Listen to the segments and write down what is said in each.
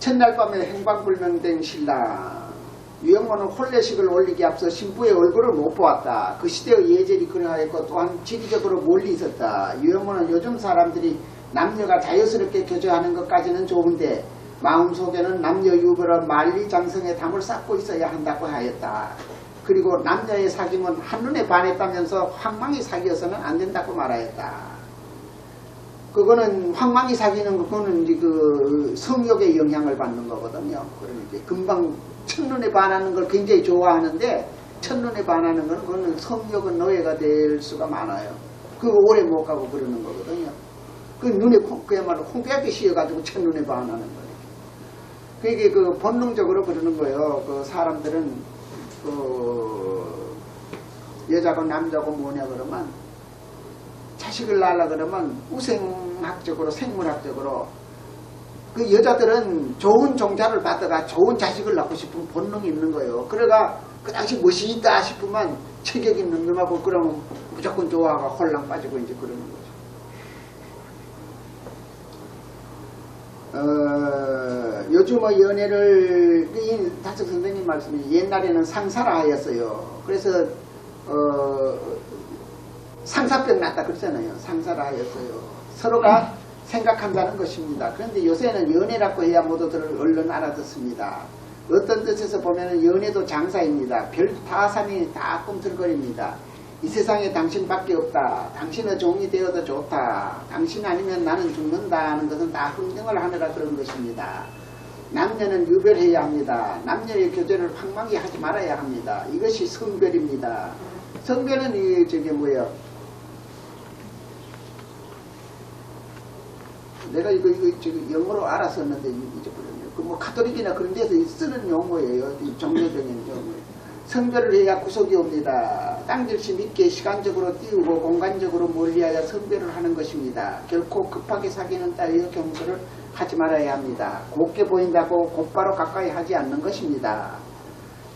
첫날 밤에 행방불명된 신랑. 유영모는 혼례식을 올리기 앞서 신부의 얼굴을 못 보았다. 그 시대의 예절이 그러하였고 또한 지리적으로 멀리 있었다. 유영모는 요즘 사람들이 남녀가 자유스럽게 교제하는 것까지는 좋은데 마음속에는 남녀 유별의 만리장성의 담을 쌓고 있어야 한다고 하였다. 그리고 남녀의 사귐은 한눈에 반했다면서 황망히 사귀어서는 안 된다고 말하였다. 그거는 황망히 사귀는 그거는 이제 그 성욕의 영향을 받는 거거든요. 그러니까 금방 첫눈에 반하는 걸 굉장히 좋아하는데 첫눈에 반하는 거는 그거는 성욕의 노예가 될 수가 많아요. 그거 오래 못 가고 그러는 거거든요. 그 눈에 그야말로 홍대하게 씌어가지고 첫눈에 반하는 거예요. 그게 그 본능적으로 그러는 거예요. 그 사람들은 그 여자고 남자고 뭐냐 그러면 자식을 낳으려 그러면 우생학적으로 생물학적으로 그 여자들은 좋은 종자를 받다가 좋은 자식을 낳고 싶은 본능이 있는 거예요. 그래가 그 당시 멋이 있다 싶으면 체격 있는 놈하고 그러면 무조건 좋아하고 홀랑 빠지고 이제 그러는 거죠. 요즘의 연애를 다석 선생님 말씀이 옛날에는 상사라 하였어요. 그래서 상사병 났다 그러잖아요. 상사라 하였어요. 서로가 생각한다는 것입니다. 그런데 요새는 연애라고 해야 모두들 얼른 알아듣습니다. 어떤 뜻에서 보면 연애도 장사입니다. 별 타산이 다 꿈틀거립니다. 이 세상에 당신밖에 없다. 당신의 종이 되어도 좋다. 당신 아니면 나는 죽는다 하는 것은 다 흥정을 하느라 그런 것입니다. 남녀는 유별해야 합니다. 남녀의 교제를 황망히 하지 말아야 합니다. 이것이 성별입니다. 성별은 이 저게 뭐야? 내가 이거 지금 영어로 알았었는데 잊어버렸네요. 그 뭐 가톨릭이나 그런 데서 쓰는 용어예요. 이 종교적인 용어. 성별을 해야 구속이 옵니다. 땅질시 믿게 시간적으로 띄우고 공간적으로 멀리하여 성별을 하는 것입니다. 결코 급하게 사귀는 따위의 경솔을 하지 말아야 합니다. 곱게 보인다고 곧바로 가까이 하지 않는 것입니다.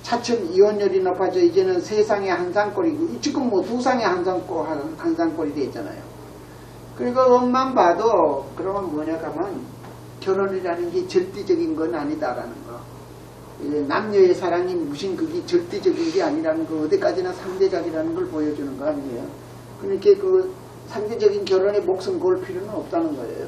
차츰 이혼율이 높아져 이제는 세상에 한 쌍꼴이고 지금 뭐 두 쌍에 한 쌍꼴이 돼 있잖아요. 그리고 엄만 봐도 그러면 뭐냐 하면 결혼이라는 게 절대적인 건 아니다라는 거. 남녀의 사랑이 무슨 그게 절대적인 게 아니라는 거, 어디까지나 상대적이라는 걸 보여주는 거 아니에요. 그러니까 그 상대적인 결혼에 목숨 걸 필요는 없다는 거예요.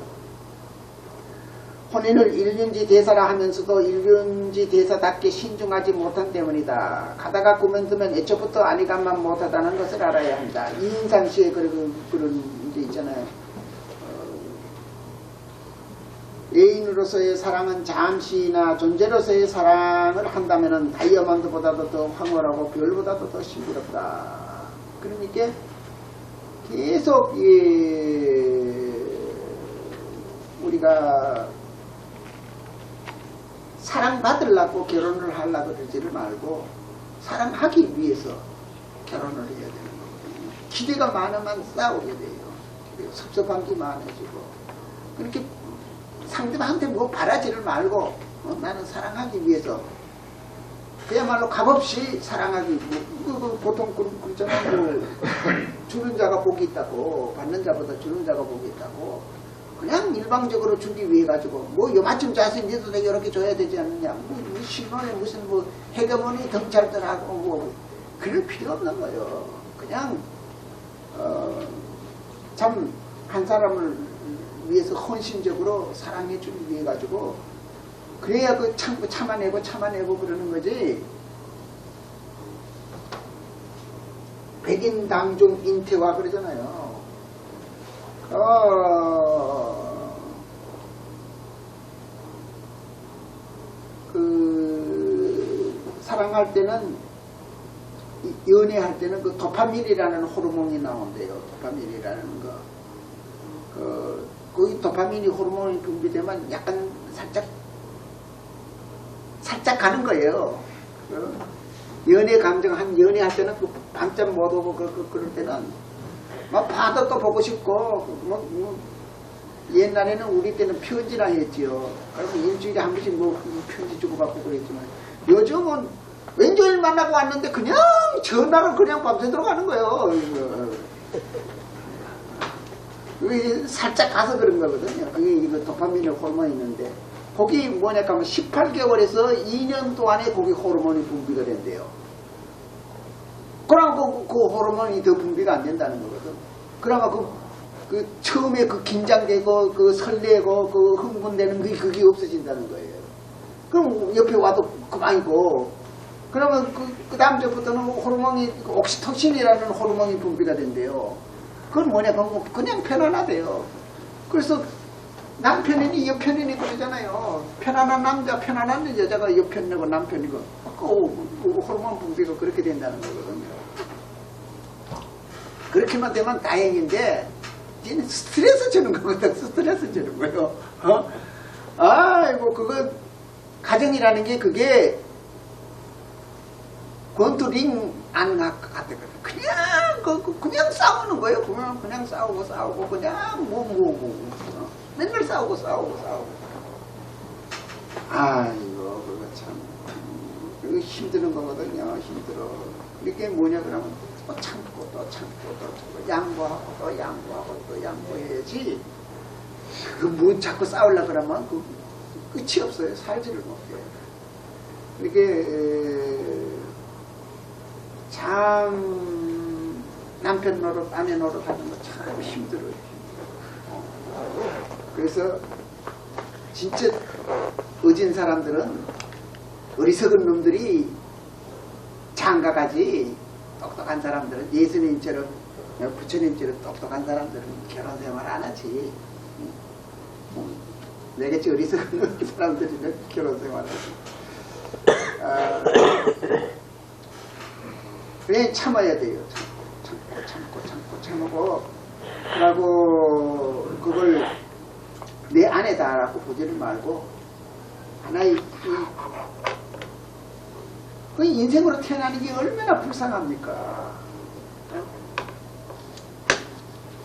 혼인을 일륜지 대사라 하면서도 일륜지 대사답게 신중하지 못한 때문이다. 가다가 그만두면 애초부터 아니간만 못하다는 것을 알아야 한다. 이인상시에 그런 게 있잖아요. 애인으로서의 사랑은 잠시나 존재로서의 사랑을 한다면 다이아몬드보다도 더 황홀하고 별보다도 더 싱그럽다. 그러니까 계속 우리가 사랑받으려고 결혼을 하려고 그러지를 말고 사랑하기 위해서 결혼을 해야 되는 거거든요. 기대가 많으면 싸우게 돼요. 그리고 섭섭한 게 많아지고. 그렇게 상대방한테 뭐 바라지를 말고 나는 사랑하기 위해서 그야말로 값없이 사랑하기 보통 그러잖아요. 주는 자가 복이 있다고, 받는 자보다 주는 자가 복이 있다고. 그냥 일방적으로 주기 위해 가지고 뭐 요마침 자세 니도 내가 이렇게 줘야 되지 않느냐, 뭐 신혼에 무슨 뭐 해가머니 덩찰들하고 뭐 그럴 필요 없는 거예요. 그냥 참 한 사람을 위해서 헌신적으로 사랑해 주기 위해 가지고 그래야 그 참아내고 그러는 거지. 백인당중 인태화 그러잖아요. 사랑할 때는, 연애할 때는 그 도파민이라는 호르몬이 나온대요. 도파민이라는 거. 그 도파민이 호르몬이 분비되면 약간 살짝 가는 거예요. 연애 감정, 연애할 때는 그 밤잠 못 오고 그럴 때는 막 봐도 또 보고 싶고, 옛날에는 우리 때는 편지나 했지요. 그러면 일주일에 한 번씩 뭐 편지 주고받고 그랬지만 요즘은 왼쪽을 만나고 왔는데 그냥 전화로 그냥 밤새도록 가는 거예요. 그게 살짝 가서 그런 거거든요. 그게 이거 도파민의 호르몬이 있는데 거기 뭐냐까 하면 18개월에서 2년 동안에 거기 호르몬이 분비가 된대요. 그러면 그 호르몬이 더 분비가 안 된다는 거거든. 그러면 그 처음에 그 긴장되고 그 설레고 그 흥분되는 그게 없어진다는 거예요. 그럼 옆에 와도 그만이고, 그러면 그 다음 주부터는 호르몬이 옥시토신이라는 호르몬이 분비가 된대요. 그건 뭐냐 그냥 편안하대요. 그래서 남편이니 여편이니 그러잖아요. 편안한 남자, 편안한 여자가 여편이고 남편이고 그 호르몬 분비가 그렇게 된다는 거거든요. 그렇게만 되면 다행인데 얘는 스트레스 주는 거거든. 스트레스 주는 거예요. 아이고 그거 가정이라는 게 그게 권투링 안 같거든. 그냥 싸우는 거예요. 그냥 싸우고 그냥 맨날 싸우고. 아이고 그거 참 그거 힘드는 거거든요. 힘들어. 이게 뭐냐 그러면 또 참고 양보하고 또 양보해야지. 뭐 자꾸 싸우려 그러면 그 끝이 없어요. 살지를 못해요. 이게 참 남편 노릇 아내 노릇 하는 거 참 힘들어요. 그래서 진짜 어진 사람들은 어리석은 놈들이 장가가지, 똑똑한 사람들은 예수님처럼 부처님처럼 똑똑한 사람들은 결혼생활 안 하지. 내같이 어리석은 사람들이면 결혼생활 하지. 그냥 참아야 돼요. 참고 그러고 그걸 내 아내다라고 보지를 말고 하나의 그 인생으로 태어나는 게 얼마나 불쌍합니까?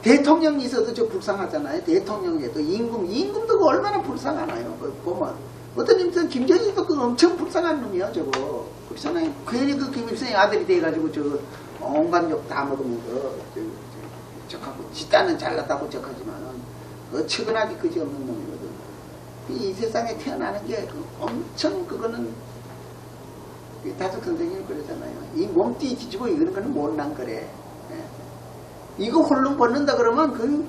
대통령이 있어도 저 불쌍하잖아요. 대통령에도 임금도 그 얼마나 불쌍하나요? 보면 어떤 놈은 김정일도 그 엄청 불쌍한 놈이야 저거. 그렇잖아요. 괜히 그 김일성의 아들이 돼가지고 저거 온갖 욕 다 먹으면서 적하고 지단은 잘났다고 적하지만은 측은하게 그지없는 놈이거든. 이 세상에 태어나는 게 엄청 그거는 다섯 선생님이 그러잖아요. 이 몸띠 뒤지고 이거는 거는 못난 거래. 이거 홀름 벗는다 그러면 그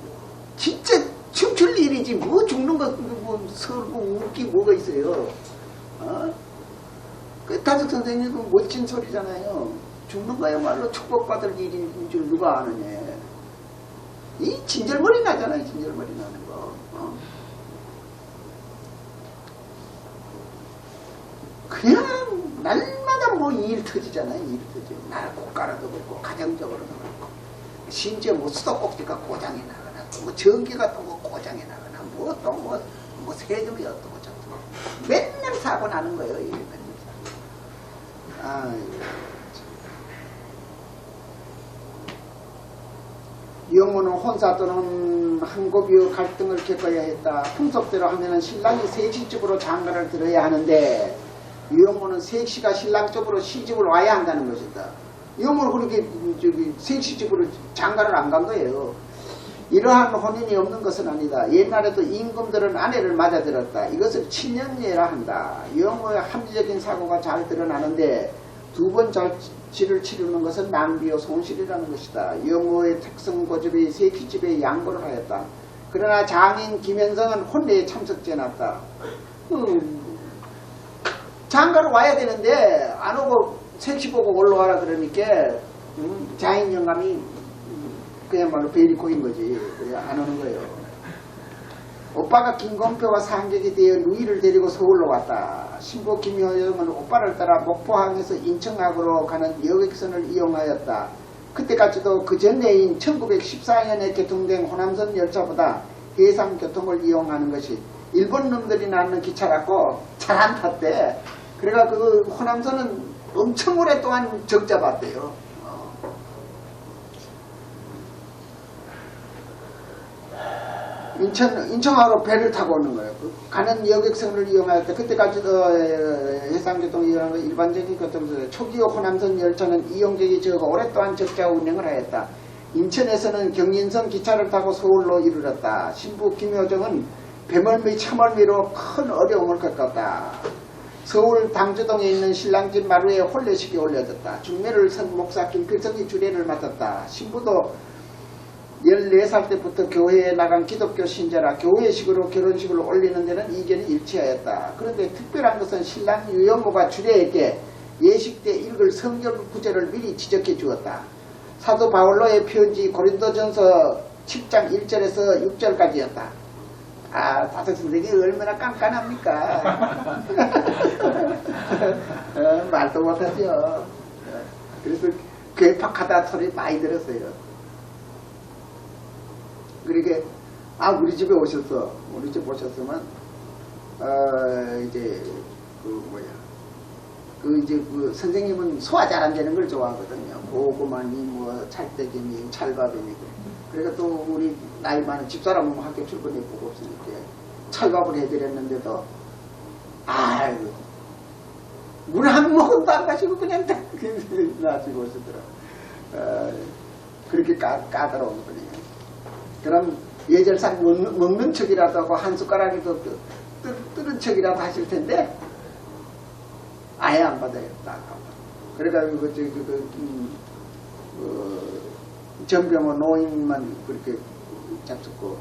진짜 춤출 일이지 뭐 죽는 거 뭐 설고 웃기 뭐가 있어요. 그 다섯 선생님 그 멋진 소리잖아요. 죽는 거야말로 축복받을 일인 줄 누가 아느냐. 이 진절머리 나잖아요. 진절머리 나는 거. 그냥 날마다 뭐 일 터지잖아요. 일 터져. 나라 국가라도 그렇고 가정적으로도 그렇고 심지어 뭐 수도꼭지가 고장이 나거나 뭐 전기가 또 뭐 고장이 나거나 뭐 또 뭐 세금이 어떻고 저떻고 맨날 사고 나는 거예요. 이 맨날 사고. 아이고. 영혼은 혼사 또는 한곱이여 갈등을 겪어야 했다. 풍속대로 하면은 신랑이 세시집으로 장가를 들어야 하는데 영혼은 색시가 신랑 쪽으로 시집을 와야 한다는 것이다. 영혼은 그렇게 색시집으로 장가를 안 간 거예요. 이러한 혼인이 없는 것은 아니다. 옛날에도 임금들은 아내를 맞아들었다. 이것을 친년예라 한다. 영혼의 합리적인 사고가 잘 드러나는데 두 번 절치를 치르는 것은 낭비요 손실이라는 것이다. 영호의 특성 고집이 세키집에 양보를 하였다. 그러나 장인 김현성은 혼례에 참석지 않았다. 장가를 와야 되는데 안 오고 색시 보고 올라와라 그러니까 장인 영감이 그야말로 베리코인 거지. 그래 안 오는 거예요. 오빠가 김건표와 상객이 되어 누이를 데리고 서울로 왔다. 신부 김효영은 오빠를 따라 목포항에서 인천항으로 가는 여객선을 이용하였다. 그때까지도 그 전해인 1914년에 개통된 호남선 열차보다 해상교통을 이용하는 것이 일본 놈들이 낳는 기차라고 잘 안 탔대. 그래가 그 호남선은 엄청 오랫동안 적잡았대요. 인천항으로 배를 타고 오는 거예요. 가는 여객선을 이용할 때 그때까지도 해상교통을 이용하는 일반적인 교통수단 초기 호남선 열차는 이용객이 적어 오랫동안 적자 운행을 하였다. 인천에서는 경인선 기차를 타고 서울로 이르렀다. 신부 김효정은 배멀미 차멀미로 큰 어려움을 겪었다. 서울 당주동에 있는 신랑집 마루에 혼례식이 올려졌다. 중매를 선 목사 김필성이 주례를 맡았다. 신부도 14살 때부터 교회에 나간 기독교 신자라 교회식으로 결혼식을 올리는 데는 이견이 일치하였다. 그런데 특별한 것은 신랑 유영모가 주례에게 예식 때 읽을 성경 구절을 미리 지적해 주었다. 사도 바울로의 편지 고린도전서 7장 1절에서 6절까지였다. 아, 다섯 선생이 얼마나 깐깐합니까? 말도 못하죠. 그래서 괴팍하다 소리 많이 들었어요. 그러게, 아, 우리 집에 오셨어. 우리 집 오셨으면, 이제, 선생님은 소화 잘 안 되는 걸 좋아하거든요. 고구마니, 찰떡이니, 찰밥이니. 그러니까 또 우리 나이 많은 집사람은 학교 출근해 보고 없으니까 찰밥을 해드렸는데도, 아이고, 물 한 모금도 안 마시고 그냥 딱 놔주고 오시더라. 그렇게 까다로운 분이에요. 그럼 예절상 먹는 척이라도 하고 한 숟가락에도 뜨는 척이라도 하실 텐데 아예 안 받아요. 그래가지고 전병호 노인만 그렇게 잡숫고,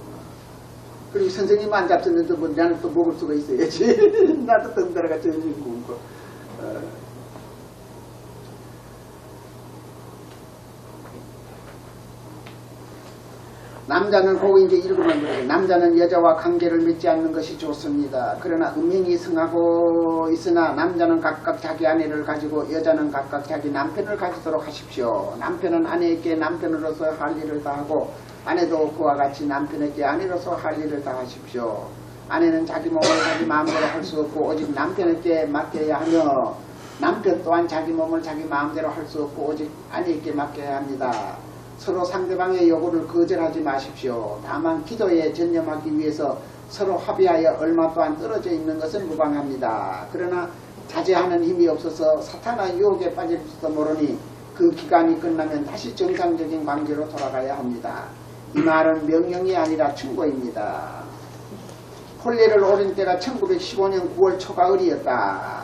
그리고 선생님 안 잡숫는데 뭐 나는 또 먹을 수가 있어야지. 나도 덩달아가 저녁 굶고. 남자는 꼭 이제 읽으면 그래요. 남자는 여자와 관계를 맺지 않는 것이 좋습니다. 그러나 음행이 승하고 있으나 남자는 각각 자기 아내를 가지고 여자는 각각 자기 남편을 가지도록 하십시오. 남편은 아내에게 남편으로서 할 일을 다하고 아내도 그와 같이 남편에게 아내로서 할 일을 다하십시오. 아내는 자기 몸을 자기 마음대로 할 수 없고 오직 남편에게 맡겨야 하며 남편 또한 자기 몸을 자기 마음대로 할 수 없고 오직 아내에게 맡겨야 합니다. 서로 상대방의 요구를 거절하지 마십시오. 다만 기도에 전념하기 위해서 서로 합의하여 얼마 또한 떨어져 있는 것은 무방합니다. 그러나 자제하는 힘이 없어서 사탄의 유혹에 빠질지도 모르니 그 기간이 끝나면 다시 정상적인 관계로 돌아가야 합니다. 이 말은 명령이 아니라 충고입니다. 혼례를 올린 때가 1915년 9월 초가을이었다.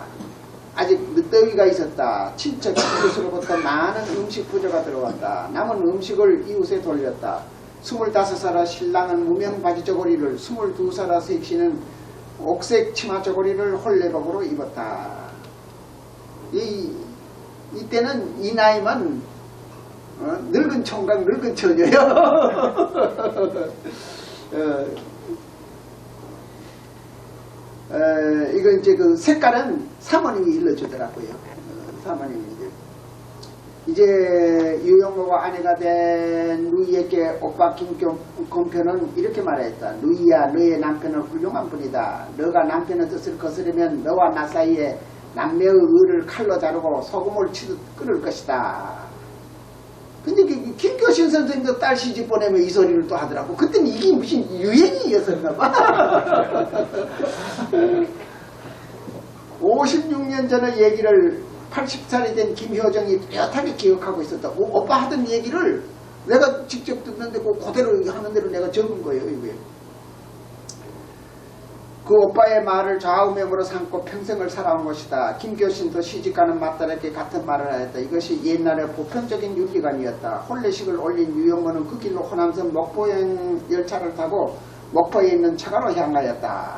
아직 늦더위가 있었다. 친척 이웃으로부터 많은 음식 부조가 들어왔다. 남은 음식을 이웃에 돌렸다. 25살의 신랑은 무명 바지 저고리를, 22살의 색시는 옥색 치마 저고리를 혼례복으로 입었다. 이때는 이 나이만 늙은 총각 늙은 처녀요. 이거 이제 그 색깔은 사모님이 일러주더라고요. 사모님이 이제 유영모가 아내가 된 누이에게 오빠 김건표는 이렇게 말했다. 누이야, 너의 남편은 훌륭한 분이다. 너가 남편의 뜻을 거스르면 너와 나 사이에 남매의 의를 칼로 자르고 소금을 치듯 끓을 것이다. 근데 김교신 선생님도 딸 시집 보내면 이 소리를 또 하더라고. 그때는 이게 무슨 유행이었었나 봐. 56년 전의 얘기를 80살이 된 김효정이 뚜렷하게 기억하고 있었다. 오빠 하던 얘기를 내가 직접 듣는데 그대로 하는 대로 내가 적은 거예요. 이게. 그 오빠의 말을 좌우명으로 삼고 평생을 살아온 것이다. 김교신도 시집가는 맏딸에게 같은 말을 하였다. 이것이 옛날의 보편적인 윤리관이었다. 혼례식을 올린 유영모는 그 길로 호남선 목포행 열차를 타고 목포에 있는 처가로 향하였다.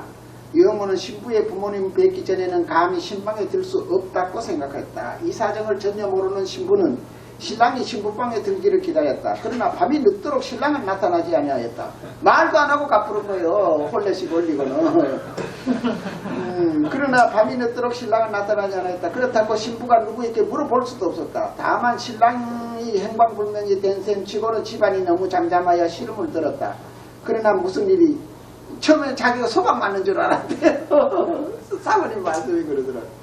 유영모는 신부의 부모님 뵙기 전에는 감히 신방에 들 수 없다고 생각했다. 이 사정을 전혀 모르는 신부는 신랑이 신부방에 들기를 기다렸다. 그러나 밤이 늦도록 신랑은 나타나지 아니하였다. 말도 안 하고 갚으는 거예요. 혼례식 올리고는. 그러나 밤이 늦도록 신랑은 나타나지 않았다. 그렇다고 신부가 누구에게 물어볼 수도 없었다. 다만 신랑이 행방불명이 된 셈치고는 집안이 너무 잠잠하여 시름을 들었다. 그러나 무슨 일이 처음에 자기가 소방 맞는 줄 알았대요. 사모님 말씀이 그러더라고요.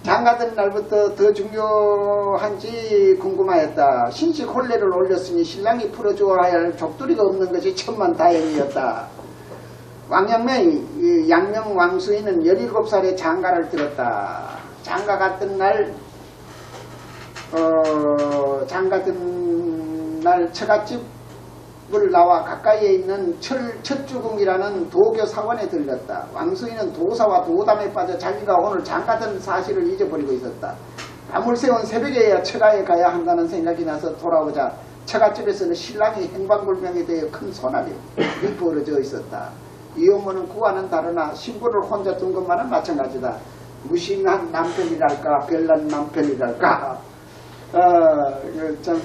장가든 날부터 더 중요한지 궁금하였다. 신식 혼례를 올렸으니 신랑이 풀어주어야 할 족두리가 없는 것이 천만다행이었다. 왕영매 양명 왕수인은 17살에 장가를 들었다. 장가 갔던 날 처갓집 나와 가까이에 있는 철주궁이라는 도교 사원에 들렸다. 왕수인은 도사와 도담에 빠져 자기가 오늘 장가든 사실을 잊어버리고 있었다. 밤을 새운 새벽에야 처가에 가야 한다는 생각이 나서 돌아오자 처갓집에서는 신랑이 행방불명에 대해 큰 소란이 벌어져 있었다. 이용모는 그와는 다르나 신부를 혼자 둔 것만은 마찬가지다. 무심한 남편이랄까 별난 남편이랄까 참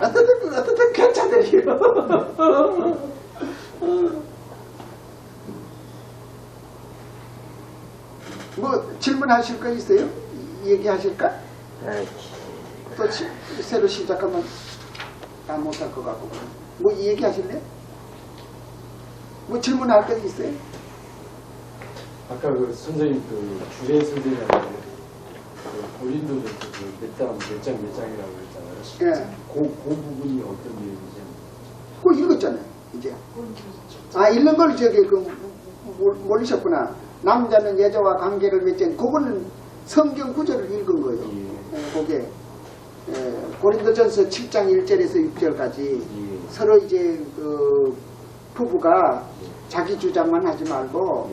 어떻든 괜찮으리요. 뭐 질문하실 거 있어요? 얘기하실까? 또 새로 시작하면 다 못할 것 같고. 뭐 얘기하실래요? 뭐 질문할 거 있어요? 아까 그 선생님 그 주례 선생님하고 본인도 몇 장이라고 그랬잖아요. 예. 그 부분이 어떤 내용이지? 그거 읽었잖아요. 이제. 아 읽는 걸 저기 모르셨구나. 남자는 여자와 관계를 맺은 그거는 성경 구절을 읽은 거예요. 그게 고린도전서 7장 1절에서 6절까지 서로 이제 그 부부가 자기 주장만 하지 말고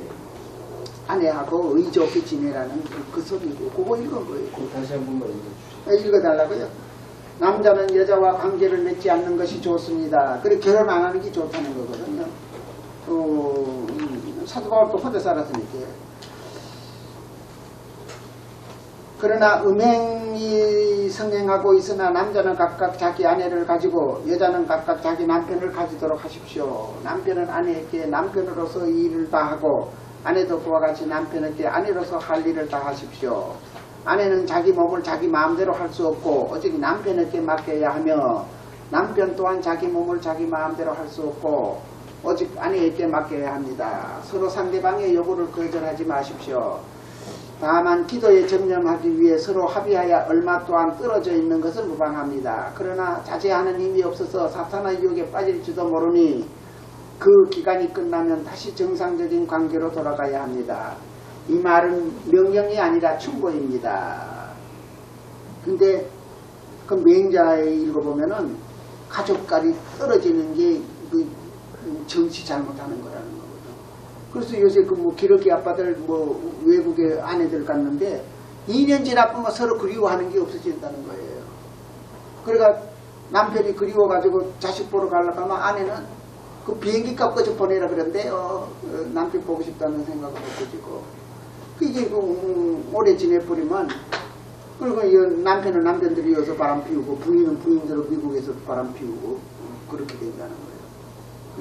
아내하고 의좋게 지내라는 그 소리고 그거 읽은 거예요. 다시 한 번만 읽어주시죠. 읽어달라고요. 남자는 여자와 관계를 맺지 않는 것이 좋습니다. 그래 결혼 안 하는 게 좋다는 거거든요. 사도 바울도 혼자 살았으니까. 그러나 음행이 성행하고 있으나 남자는 각각 자기 아내를 가지고 여자는 각각 자기 남편을 가지도록 하십시오. 남편은 아내에게 남편으로서 이 일을 다하고 아내도 그와 같이 남편에게 아내로서 할 일을 다하십시오. 아내는 자기 몸을 자기 마음대로 할 수 없고 오직 남편에게 맡겨야 하며 남편 또한 자기 몸을 자기 마음대로 할 수 없고 오직 아내에게 맡겨야 합니다. 서로 상대방의 요구를 거절하지 마십시오. 다만 기도에 전념하기 위해 서로 합의하여 얼마 또한 떨어져 있는 것은 무방합니다. 그러나 자제하는 힘이 없어서 사탄의 유혹에 빠질지도 모르니 그 기간이 끝나면 다시 정상적인 관계로 돌아가야 합니다. 이 말은 명령이 아니라 충고입니다. 근데 그 맹자에 읽어보면은 가족간이 떨어지는 게 그 정치 잘못하는 거라는 거거든. 그래서 요새 그 뭐 기러기 아빠들 뭐 외국에 아내들 갔는데 2년 지나면 서로 그리워하는 게 없어진다는 거예요. 그러니까 남편이 그리워가지고 자식 보러 가려고 하면 아내는 그 비행기 값까지 보내라 그러는데 남편 보고 싶다는 생각은 없어지고 그게 오래 지내버리면 그리고 이 남편은 남편들이어서 바람 피우고 부인은 부인대로 미국에서 바람 피우고 그렇게 된다는 거예요.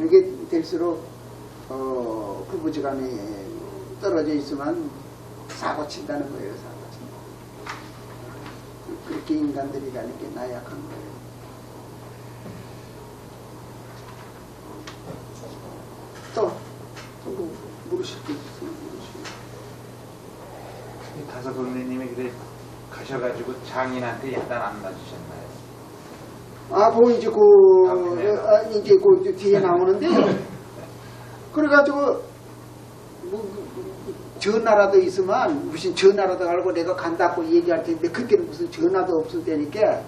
이게 될수록 부부지간에 떨어져 있으면 사고 친다는 거예요. 사고 친다. 그렇게 인간들이라는 게 나약한 거예요. 또 뭐 물으실 게 있으면 물으시고. 다섯 선생님이 그래 가셔가지고 장인한테 약간 안 놔주셨나요? 아, 뭐 이제 이제 그 뒤에 나오는데요. 그래가지고 뭐 전화라도 있으면 무슨 전화라도 알고 내가 간다고 얘기할 텐데 그때는 무슨 전화도 없을 때니까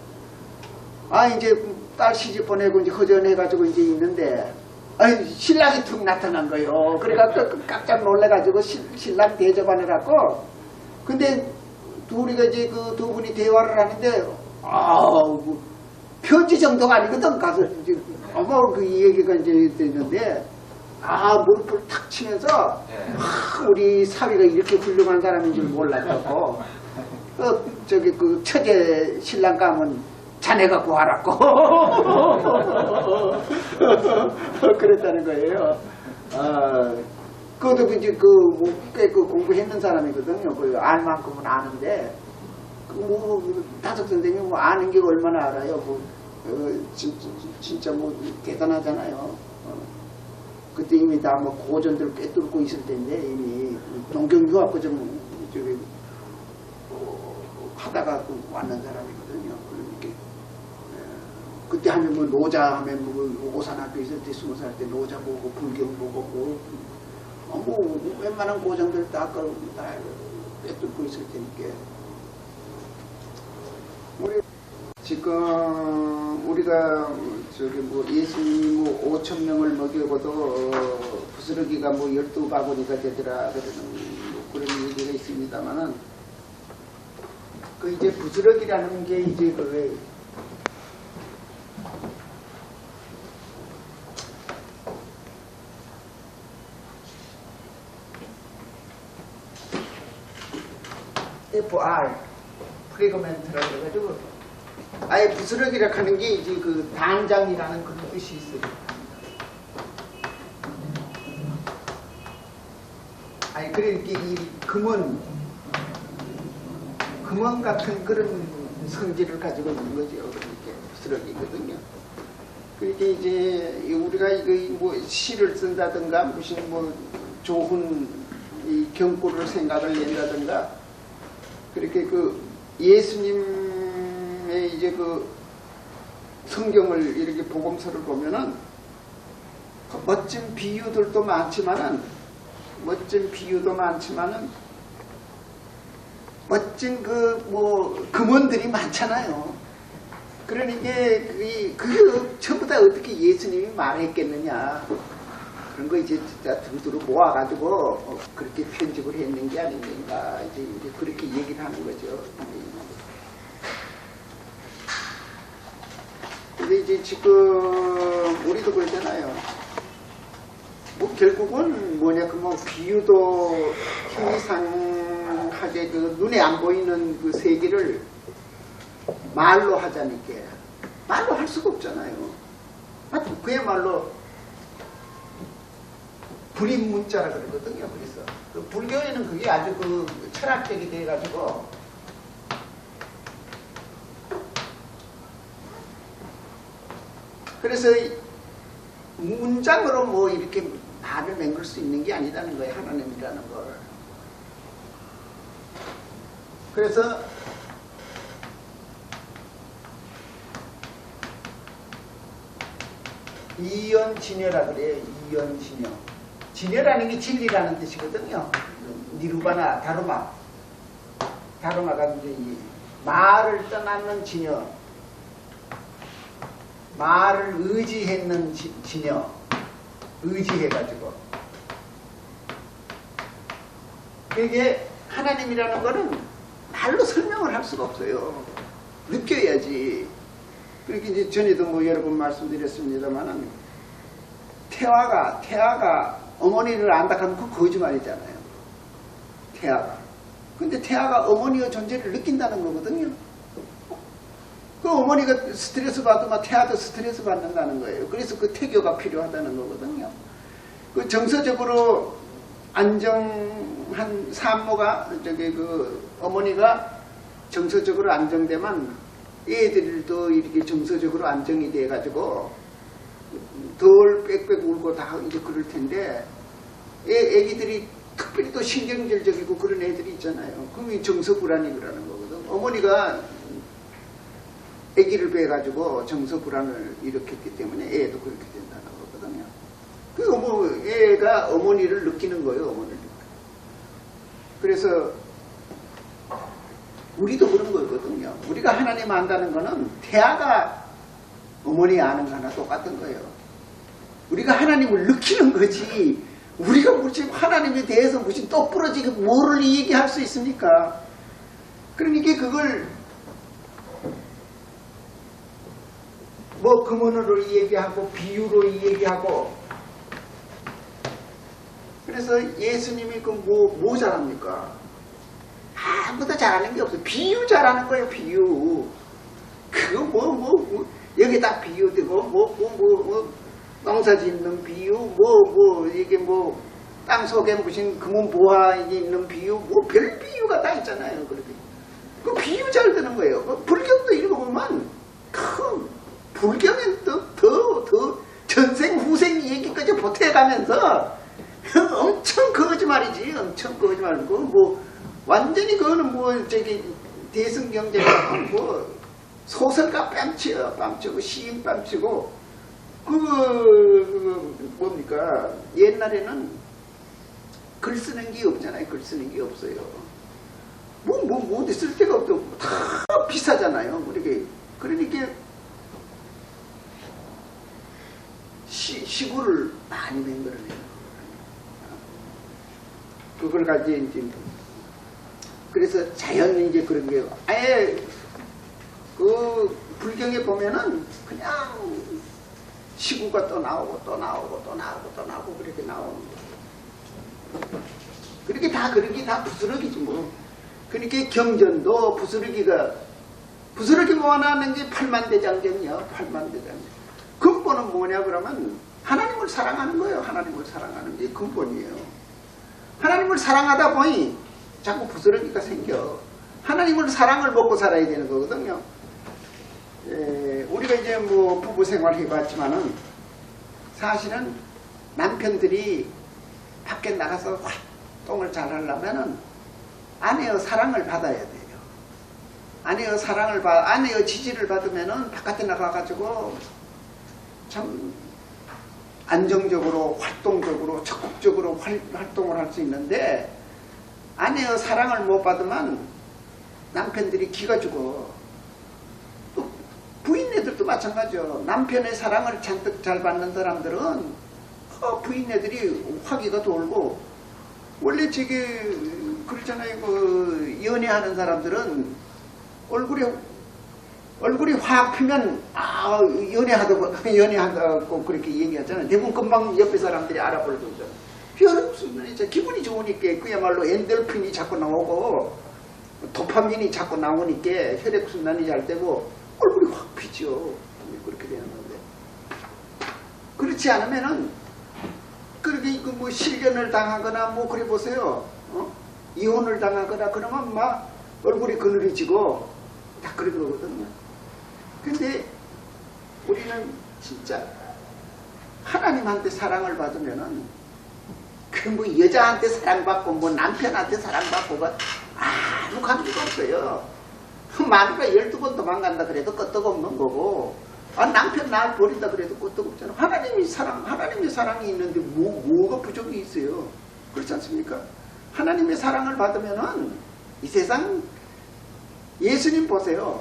이제 딸 시집 보내고 이제 허전해가지고 이제 있는데 신랑이 툭 나타난 거예요. 그러니까 깜짝 놀래가지고 신랑 대접하느라고. 근데 우리가 이제 그 두 분이 대화를 하는데 뭐 편지 정도가 아니거든. 가서 이제 그 얘기가 이제 있는데 무릎을 탁 치면서 우리 사위가 이렇게 훌륭한 사람인 줄 몰랐다고. 저기 그 처제 신랑 가면 자네가 구하라고. 그랬다는 거예요. 그것도 이제 꽤 공부했는 사람이거든요. 알 만큼은 아는데, 다섯 선생님 아는 게 얼마나 알아요. 진짜 대단하잖아요. 그때 이미 다 고전들 꿰뚫고 있을 텐데, 이미 동경유학과정 저기 하다가 왔는 사람이거든요. 그러니까 그때 하면 노자 하면 오산학교 있을 때 20살 때 노자 보고 불경 보고 웬만한 고전들 다 꿰뚫고 있을 테니까. 지금 우리가 저기 뭐 예수님이 뭐 5천 명을 먹이고도 부스러기가 뭐 12바구니가 되더라 그러는 뭐 그런 얘기가 있습니다만은 그 이제 부스러기라는 게 이제 그 FR 프레그멘트라고 해가지고 아예 부스러기라 하는 게 이제 그 단장이라는 그런 뜻이 있어요. 아니 그러니까 이 금은 같은 그런 성질을 가지고 있는 거죠. 그렇게 부스러기거든요. 그러니까 이제 우리가 이거 뭐 시를 쓴다든가 무슨 뭐 좋은 이 경고를 생각을 낸다든가 그렇게 그 예수님의 이제 그 성경을 이렇게 복음서를 보면은 그 멋진 비유도 많지만은 멋진 그 뭐 금원들이 많잖아요. 그러니까 그 전부 다 어떻게 예수님이 말했겠느냐 그런 거 이제 진짜 두루두루 모아가지고 그렇게 편집을 했는 게 아닌가 이제 그렇게 얘기를 하는 거죠. 근데 이제 지금 우리도 그러잖아요. 뭐 결국은 뭐냐 그 뭐 비유도 희미상하게 그 눈에 안 보이는 그 세계를 말로 하자니까 말로 할 수가 없잖아요. 그야말로 불임문자라 그러거든요. 그래서 그 불교에는 그게 아주 그 철학적이 돼가지고 그래서 문장으로 뭐 이렇게 말을 맹글 수 있는 게 아니다는 거예요. 하나님이라는 걸. 그래서 이연진여라 그래요. 이연진여. 진여라는 게 진리라는 뜻이거든요. 니르바나 다루마가 이제 이 말을 떠나는 진여, 말을 의지했는 진여, 의지해가지고 그게 하나님이라는 거는 말로 설명을 할 수가 없어요. 느껴야지. 그렇게 이제 전에도 뭐 여러 번 말씀드렸습니다만은 태아가 어머니를 안다 하면 그 거짓말이잖아요. 태아가. 근데 태아가 어머니의 존재를 느낀다는 거거든요. 그 어머니가 스트레스 받으면 태아도 스트레스 받는다는 거예요. 그래서 그 태교가 필요하다는 거거든요. 그 정서적으로 안정한 산모가 그 어머니가 정서적으로 안정되면 애들도 이렇게 정서적으로 안정이 돼 가지고 덜 빽빽 울고 다 이제 그럴 텐데 애기들이 특별히 또 신경질적이고 그런 애들이 있잖아요. 그게 정서불안이라는 거거든. 어머니가 애기를 빼가지고 정서불안을 일으켰기 때문에 애도 그렇게 된다는 거거든요. 그 애가 어머니를 느끼는 거예요. 어머니를. 그래서 우리도 그런 거거든요. 우리가 하나님 안다는 거는 태아가 어머니 아는 거나 똑같은 거예요. 우리가 하나님을 느끼는 거지 우리가 무슨 하나님에 대해서 무슨 똑부러지게 뭐를 얘기할 수 있습니까? 그러니까 그걸 뭐 금원으로 얘기하고 비유로 얘기하고 그래서 예수님이 그 뭐 잘합니까? 아무도 잘하는 게 없어요. 비유 잘하는 거예요. 비유. 그거 여기다 비유되고 농사 짓는 비유 이게 땅 속에 무슨 금은 보화 있는 비유 별 비유가 다 있잖아요. 그렇게 그 비유 잘 드는 거예요. 그 불경도 읽어보면 불경은 더 전생 후생 얘기까지 보태가면서 엄청 거짓말이지. 엄청 거짓말이고 완전히 그거는 대승경제가 소설가 뺨치고 시인 뺨치고 뭡니까 옛날에는 글 쓰는 게 없잖아요. 글 쓰는 게 없어요. 어디 쓸 데가 없고 다 비싸잖아요. 그러니까 시구를 많이 만들어내요. 그걸 가지고 이제 그래서 자연히 이제 그런 게 아예 그 불경에 보면은 그냥 시구가 또 나오고 또 나오고 또 나오고 또 나오고 그렇게 나오는 거예요. 그렇게 다 그렇게 다 부스러기지 뭐. 그러니까 경전도 부스러기 모아나는 게 팔만대장경이요. 팔만대장경. 근본은 뭐냐 그러면 하나님을 사랑하는 거예요. 하나님을 사랑하는 게 근본이에요. 하나님을 사랑하다 보니 자꾸 부스러기가 생겨. 하나님을 사랑을 먹고 살아야 되는 거거든요. 우리가 이제 뭐 부부 생활 해봤지만은 사실은 남편들이 밖에 나가서 활동을 잘 하려면은 아내의 사랑을 받아야 돼요. 아내의 지지를 받으면은 바깥에 나가가지고 참 안정적으로 활동적으로 적극적으로 활동을 할 수 있는데 아내의 사랑을 못 받으면 남편들이 기가 죽어. 또 부인네들도 마찬가지죠. 남편의 사랑을 잔뜩 잘 받는 사람들은 부인네들이 화기가 돌고 원래 저게 그렇잖아요. 그 연애하는 사람들은 얼굴이 확 피면 연애한다고 그렇게 얘기하잖아요. 대부분 금방 옆에 사람들이 알아볼 거죠. 혈액순환이 기분이 좋으니까 그야말로 엔돌핀이 자꾸 나오고 도파민이 자꾸 나오니까 혈액순환이 잘 되고 얼굴이 확 피죠. 그렇게 되는 건데 그렇지 않으면은 그렇게 뭐 실연을 당하거나 뭐 그래 보세요. 이혼을 당하거나 그러면 막 얼굴이 그늘이지고 다 그런 거거든요. 근데 우리는 진짜 하나님한테 사랑을 받으면은 그 뭐 여자한테 사랑받고 뭐 남편한테 사랑받고가 아무 관계가 없어요. 마누라 12번 도망간다 그래도 끄떡없는 거고 남편 날 버린다 그래도 끄떡없잖아. 하나님의 사랑이 있는데 뭐가 부족이 있어요. 그렇지 않습니까? 하나님의 사랑을 받으면은 이 세상 예수님 보세요.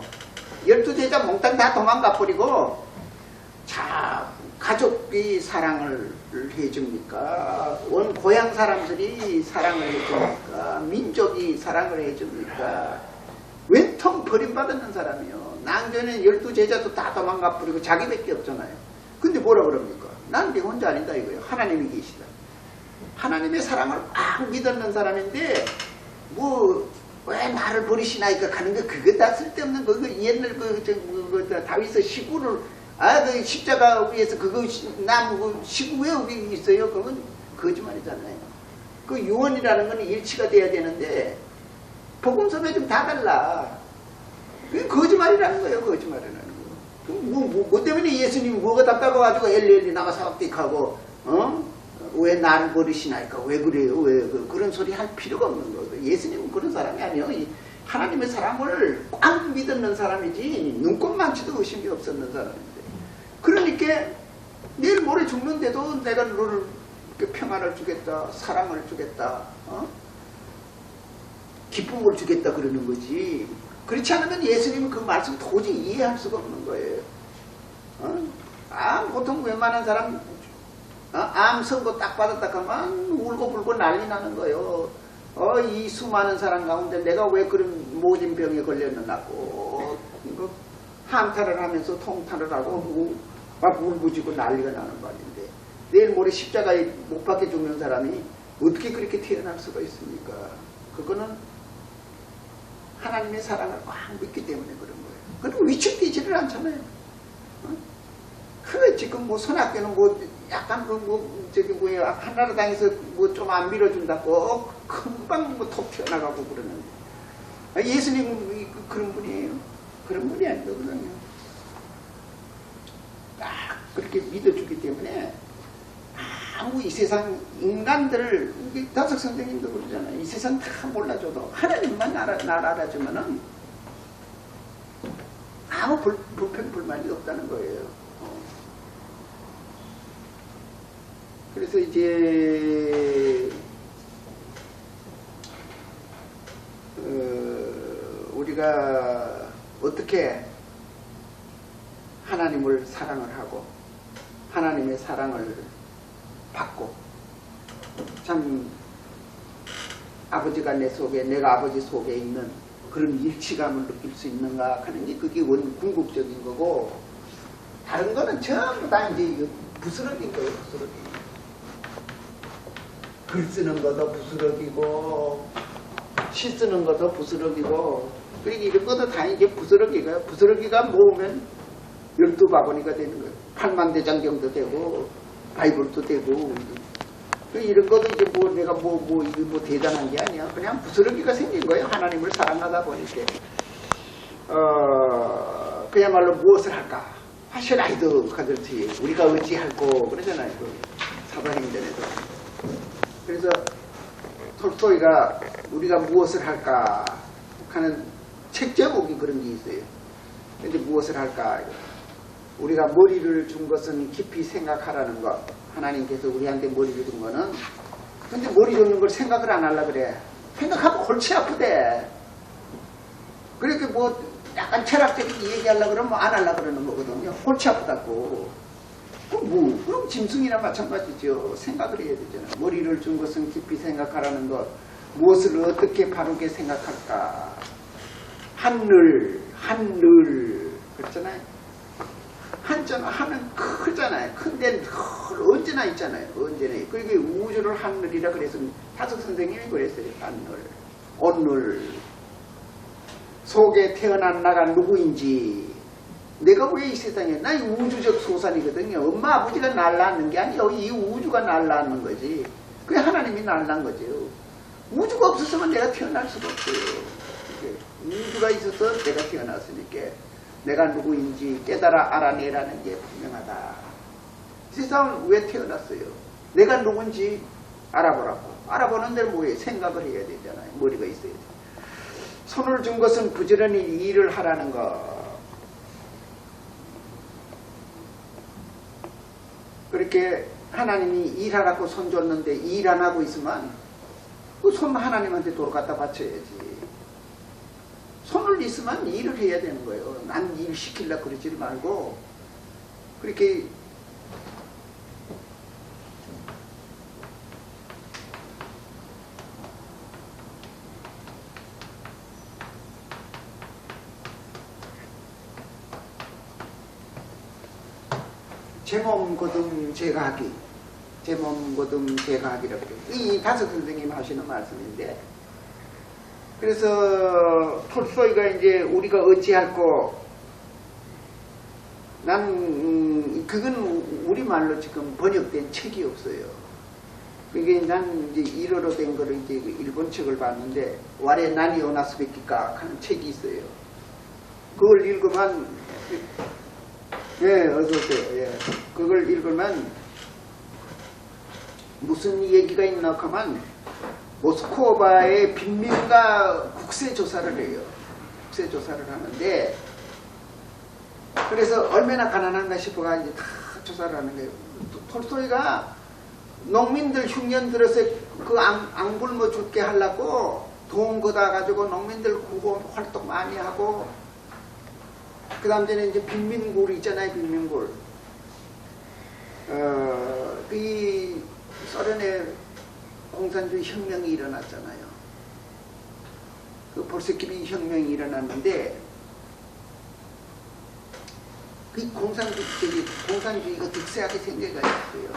12제자 몽땅 다 도망가 버리고 자 가족이 사랑을 해줍니까? 원 고향 사람들이 사랑을 해줍니까? 민족이 사랑을 해줍니까? 웬통 버림받는 사람이요. 낭전에 12제자도 다 도망가 버리고 자기밖에 없잖아요. 근데 뭐라 그럽니까? 나는 네 혼자 아니다 이거예요. 하나님이 계시다. 하나님의 사랑을 막 믿었는 사람인데 왜 나를 버리시나이까 가는 거 그거 다 쓸데없는 거 옛날 다윗의 시구를 그 십자가 위에서 그거 나무 시구 왜 여기 있어요? 그건 거짓말이잖아요. 그 유언이라는 건 일치가 돼야 되는데 복음서에 좀 다 달라. 그게 거짓말이라는 거예요. 거짓말이라는 거. 뭐 때문에 예수님이 뭐가 답답해가지고 엘리 나가서 합격하고 왜 나를 버리시나이까? 왜 그래요? 왜 그런 소리 할 필요가 없는 거예요. 예수님은 그런 사람이 아니에요. 하나님의 사랑을 꽉 믿는 사람이지 눈꽃만치도 의심이 없었는 사람인데 그러니까 내일 모레 죽는데도 내가 너를 평안을 주겠다, 사랑을 주겠다, 기쁨을 주겠다 그러는 거지. 그렇지 않으면 예수님은 그 말씀 도저히 이해할 수가 없는 거예요. 보통 웬만한 사람 암 선고 딱 받았다 하면 울고불고 난리 나는 거예요. 이 수많은 사람 가운데 내가 왜 그런 모진 병에 걸렸느냐고 한탄을 하면서 통탄을 하고 막 울부짖고 난리가 나는 말인데 내일 모레 십자가에 못 박혀 죽는 사람이 어떻게 그렇게 태어날 수가 있습니까? 그거는 하나님의 사랑을 꽉 믿기 때문에 그런 거예요. 그리고 위축되지를 않잖아요. 지금 뭐 선악교는 약간 한나라당에서 좀 안 밀어준다고 금방 톡 튀어나가고 그러는데 예수님은 그런 분이에요. 그런 분이 아니거든요. 딱 그렇게 믿어주기 때문에 아무 이 세상 인간들을 다석 선생님도 그러잖아요. 이 세상 다 몰라줘도 하나님만 날 알아주면은 아무 불평 불만이 없다는 거예요. 그래서 이제 우리가 어떻게 하나님을 사랑을 하고 하나님의 사랑을 받고 참 아버지가 내 속에 내가 아버지 속에 있는 그런 일치감을 느낄 수 있는가 하는 게 그게 궁극적인 거고 다른 거는 전부 다 이제 부스러긴 거예요. 부스러기. 글 쓰는 것도 부스러기고 시 쓰는 것도 부스러기고 그리고 이런 것도 다 이제 부스러기가 부스러기가 모으면 12바구니가 되는 거예요. 8만대장경도 되고 바이블도 되고 이런 것도 이제 뭐 내가 이거 뭐 대단한 게 아니야. 그냥 부스러기가 생긴 거예요. 하나님을 사랑하다 보니까 그야말로 무엇을 할까 하시라이도 가듯이 우리가 어찌할꼬 그러잖아요. 그 사도행전에도. 그래서 톨스토이가 우리가 무엇을 할까 하는 책 제목이 그런 게 있어요. 근데 무엇을 할까? 우리가 머리를 준 것은 깊이 생각하라는 것. 하나님께서 우리한테 머리를 준 거는 근데 머리 주는 걸 생각을 안 하려고 그래. 생각하면 골치 아프대. 그렇게 뭐 약간 철학적인 얘기하려고 그러면 안 하려고 그러는 거거든요. 골치 아프다고. 그럼 짐승이나 마찬가지죠. 생각을 해야 되잖아요. 머리를 준 것은 깊이 생각하라는 것. 무엇을 어떻게 바르게 생각할까. 하늘 그렇잖아요. 하는 크잖아요. 큰데 언제나 있잖아요. 언제나. 그게 우주를 하늘이라 그래서 다섯 선생님이 그랬어요. 하늘, 오늘 속에 태어난 나가 누구인지 내가 왜 이 세상에 나 이 우주적 소산이거든요. 엄마 아버지가 날 낳는 게 아니에요. 이 우주가 날 낳는 거지. 그게 하나님이 날 낳은 거죠. 우주가 없었으면 내가 태어날 수가 없어요. 우주가 있어서 내가 태어났으니까 내가 누구인지 깨달아 알아내라는 게 분명하다. 세상을 왜 태어났어요? 내가 누군지 알아보라고. 알아보는 데는 뭐예요? 생각을 해야 되잖아요. 머리가 있어야 돼. 손을 준 것은 부지런히 일을 하라는 거. 그렇게 하나님이 일하라고 손 줬는데 일 안 하고 있으면 그 손 하나님한테 도로 갖다 바쳐야지. 손을 있으면 일을 해야 되는 거예요. 난 일 시키려고 그러지 말고 그렇게 제 몸 거듭 제가 하기, 제 몸 거듭 제가 하기라고 해요. 이 다섯 선생님 하시는 말씀인데, 그래서 톨스토이가 이제 우리가 어찌할꼬, 그건 우리말로 지금 번역된 책이 없어요. 그게 난 이제 일어로 된 거를 이제 일본 책을 봤는데, 와레 나니 오나스베키까 하는 책이 있어요. 그걸 읽으면, 예, 어서오세요. 예. 그걸 읽으면 무슨 얘기가 있나 하면 모스크바의 빈민가 국세조사를 해요. 국세조사를 하는데 그래서 얼마나 가난한가 싶어가 이제 다 조사를 하는 거예요. 톨스토이가 농민들 흉년 들어서 그 안 굶어 죽게 하려고 돈 걷어 가지고 농민들 구호 활동 많이 하고 그 다음 전에 이제 빈민굴 있잖아요. 빈민굴. 이 소련에 공산주의 혁명이 일어났잖아요. 그 볼셰키비 혁명이 일어났는데 그 공산주의가 득세하게 생겨가 있어요.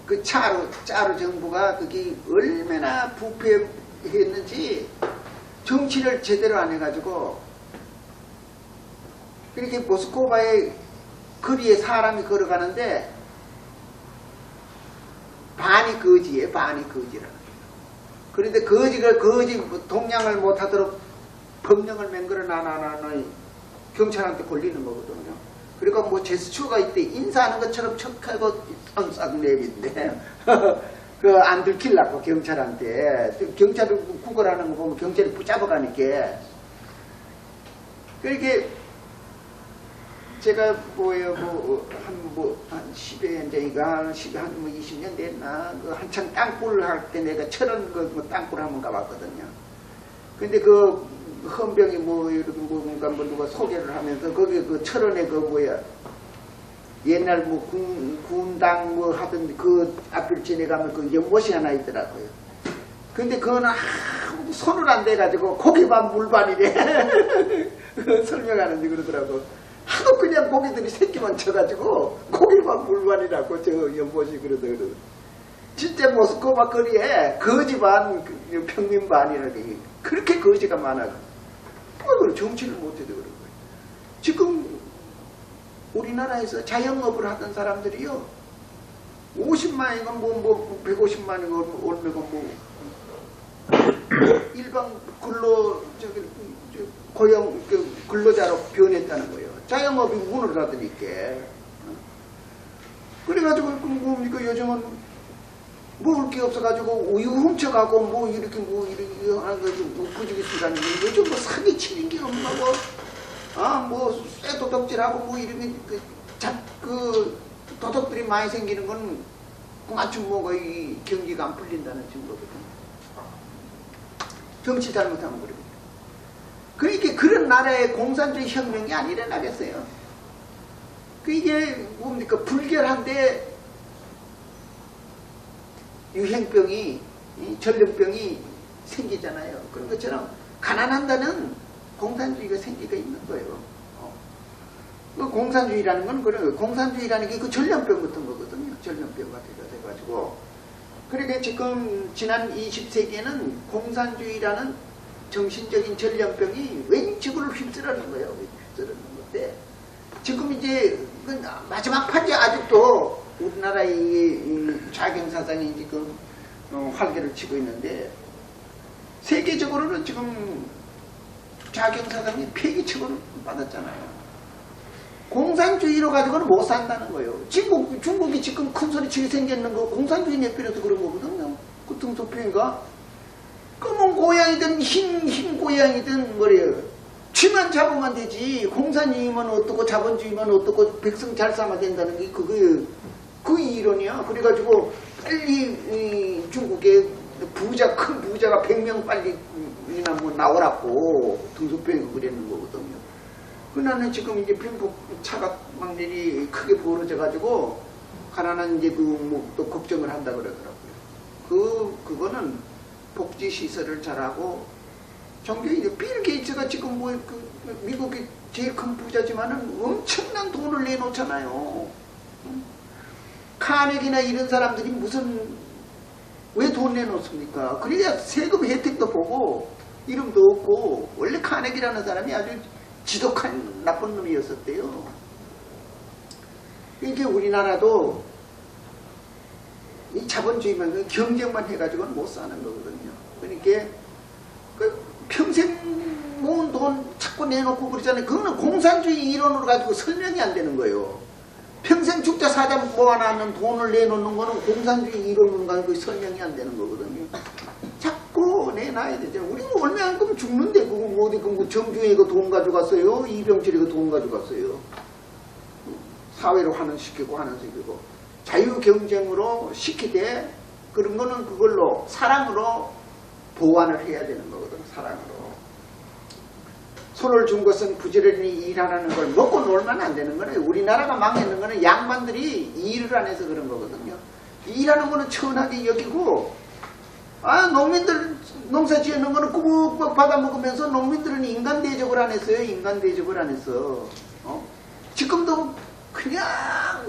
그 짜르 정부가 그게 얼마나 부패했는지 정치를 제대로 안 해가지고 이렇게 모스크바의 거리에 사람이 걸어가는데 반이 거지예요. 반이 거지라는 거예요. 그런데 거지 동량을 못하도록 법령을 맹글어 놔놓으면 경찰한테 걸리는 거거든요. 그러니까 뭐 제스처가 있대. 인사하는 것처럼 척하고 쌍쌍 내빈데 그 안 들키려고 경찰한테. 경찰을 구걸하는 거 보면 경찰이 붙잡아가니까. 그렇게 제가 한 10여 년대가 한 20년 됐나 그 한창 땅굴 할 때 내가 철원 땅굴 한번 가봤거든요. 근데 그 헌병이 이렇게 뭔가 누가 소개를 하면서 거기 그 철원에 옛날 뭐 군당 뭐 하던 그 앞을 지내가면 그 연못이 하나 있더라고요. 근데 그거는 아무 손을 안 대가지고 고기반 물반이래. 설명하는지 그러더라고. 하도 그냥 고기들이 새끼만 쳐가지고 고기반 물반이라고 저 연못이 그러더라고요. 진짜 모스크바 거리에 거지반 평민반이라고 그렇게 거지가 많아. 그걸 정치를 못해도 그런 거예요. 지금 우리나라에서 자영업을 하던 사람들이요 50만이건 뭐 150만이건 얼마건 뭐 일반 고용 근로자로 변했다는 거예요. 자영업이 문을 닫으니까. 그래가지고 뭡니까 요즘은 먹을 게 없어가지고 우유 훔쳐가고 뭐 이렇게 하는 거지 부지기수라는 게 요즘 뭐 사기 치는 게 없나 뭐 쇠도덕질하고 뭐 이런 그 도덕들이 많이 생기는 건 그만큼 뭐가 이 경기가 안 풀린다는 증거거든요. 정치 잘못하면 그럽니다. 그러니까 그런 나라의 공산주의 혁명이 안 일어나겠어요. 이게 뭡니까 불결한데 유행병이 전염병이 생기잖아요. 그런 것처럼 가난한다는 공산주의가 생기가 있는 거예요. 그 공산주의라는 건 그래요. 공산주의라는 게 그 전염병 같은 거거든요. 전염병 같은 거 돼가지고. 그러니까 지금 지난 20세기에는 공산주의라는 정신적인 전염병이 왼쪽으로 휩쓸어는 거예요. 휩쓸어는 건데 지금 이제 그 마지막 판이 아직도 우리나라의 좌경사상이 지금 활개를 치고 있는데 세계적으로는 지금 좌경사상이 폐기처벌을 받았잖아요. 공산주의로 가지고는 못 산다는 거예요. 중국이 지금 큰 소리 치게 생겼는 거 공산주의 내버려서 그런 거거든요. 그 등소표인가? 검은 고양이든 흰 고양이든 뭐래요. 쥐만 잡으면 되지. 공산주의만 어떻고 자본주의만 어떻고 백성 잘 삼아야 된다는 게 그거예요. 그 이론이야. 그래가지고 빨리 중국의 큰 부자가 100명 빨리 뭐 나오라고 등소표에 그랬는 거거든요. 그나는 지금 이제 빈부 차각망들이 크게 벌어져가지고 가난한 이제 또 걱정을 한다 그러더라고요. 그거는 복지 시설을 잘하고 종교인데 빌 게이츠가 지금 뭐 미국의 제일 큰 부자지만은 엄청난 돈을 내놓잖아요. 카네기나 이런 사람들이 왜 돈 내놓습니까? 그래야 세금 혜택도 보고 이름도 없고 원래 카네기라는 사람이 아주 지독한 나쁜 놈이었었대요. 이게 우리나라도 이 자본주의만 경쟁만 해가지고는 못 사는 거거든요. 그러니까 평생 모은 돈 자꾸 내놓고 그러잖아요. 그거는 공산주의 이론으로 가지고 설명이 안 되는 거예요. 평생 죽자 사자 모아놨는 돈을 내놓는 거는 공산주의 이론으로 가지고 설명이 안 되는 거거든요. 자꾸 내놔야 되죠. 우리는 얼마 안 그러면 죽는데 그거 뭐 어디 그 정주에 그 돈 가져갔어요. 이병철이 그 돈 가져갔어요. 사회로 환원시키고 자유 경쟁으로 시키되 그런 거는 그걸로 사랑으로 보완을 해야 되는 거거든. 사랑으로. 손을 준 것은 부지런히 일하라는 걸 먹고 놀면 안 되는 거예요. 우리나라가 망했는 거는 양반들이 일을 안 해서 그런 거거든요. 일하는 거는 천하게 여기고 농민들 농사 지어놓은 거는 꾸벅꾸벅 받아먹으면서 농민들은 인간 대접을 안 했어요. 인간 대접을 안 했어. 지금도 그냥